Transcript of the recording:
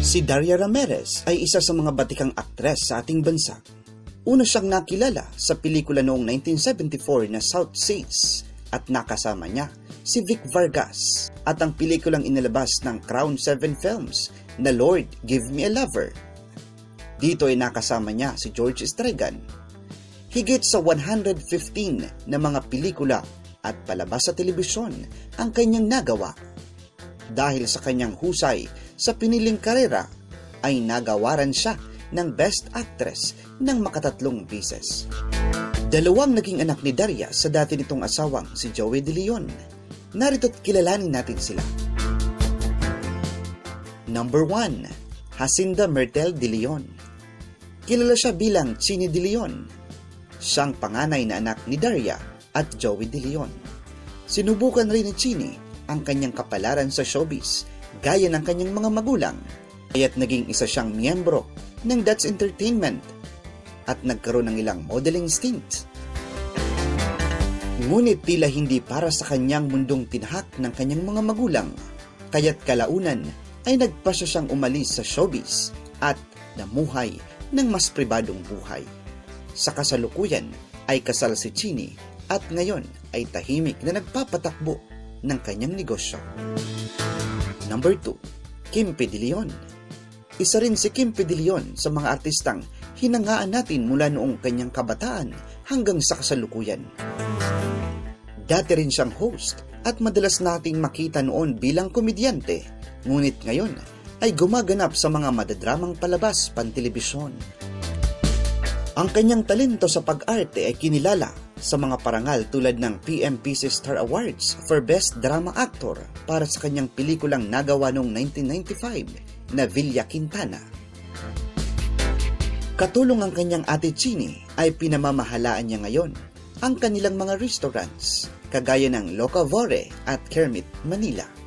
Si Daria Ramirez ay isa sa mga batikang aktres sa ating bansa. Una siyang nakilala sa pelikula noong 1974 na South Seas at nakasama niya si Vic Vargas at ang pelikulang inilabas ng Crown 7 Films na Lord, Give Me a Lover. Dito ay nakasama niya si George Estregan. Higit sa 115 na mga pelikula at palabas sa telebisyon ang kanyang nagawa. Dahil sa kanyang husay sa piniling karera, ay nagawaran siya ng Best Actress ng makatatlong beses. Dalawang naging anak ni Daria sa dati nitong asawang si Joey De Leon. Narito't kilalanin natin sila. Number 1. Jacinda Myrtle De Leon. Kilala siya bilang Chini De Leon. Siyang panganay na anak ni Daria at Joey De Leon. Sinubukan rin ni Chini ang kanyang kapalaran sa showbiz, gaya ng kanyang mga magulang, kaya't naging isa siyang miyembro ng That's Entertainment at nagkaroon ng ilang modeling stint. Ngunit tila hindi para sa kanyang mundong tinahak ng kanyang mga magulang, kaya't kalaunan ay nagpasya siyang umalis sa showbiz at namuhay ng mas pribadong buhay. Sa kasalukuyan ay kasal si Chini at ngayon ay tahimik na nagpapatakbo ng kanyang negosyo. Number 2. Kim P. De Leon. Isa rin si Kim P. De Leon sa mga artistang hinangaan natin mula noong kanyang kabataan hanggang sa kasalukuyan. Dati rin siyang host at madalas nating makita noon bilang komedyante, ngunit ngayon ay gumaganap sa mga madadramang palabas pantelebisyon. Ang kanyang talento sa pag-arte ay kinilala sa mga parangal tulad ng PMPC Star Awards for Best Drama Actor para sa kanyang pelikulang nagawa noong 1995 na Villa Quintana. Katulong ang kanyang ate Chini ay pinamamahalaan niya ngayon ang kanilang mga restaurants kagaya ng Locavore at Kermit, Manila.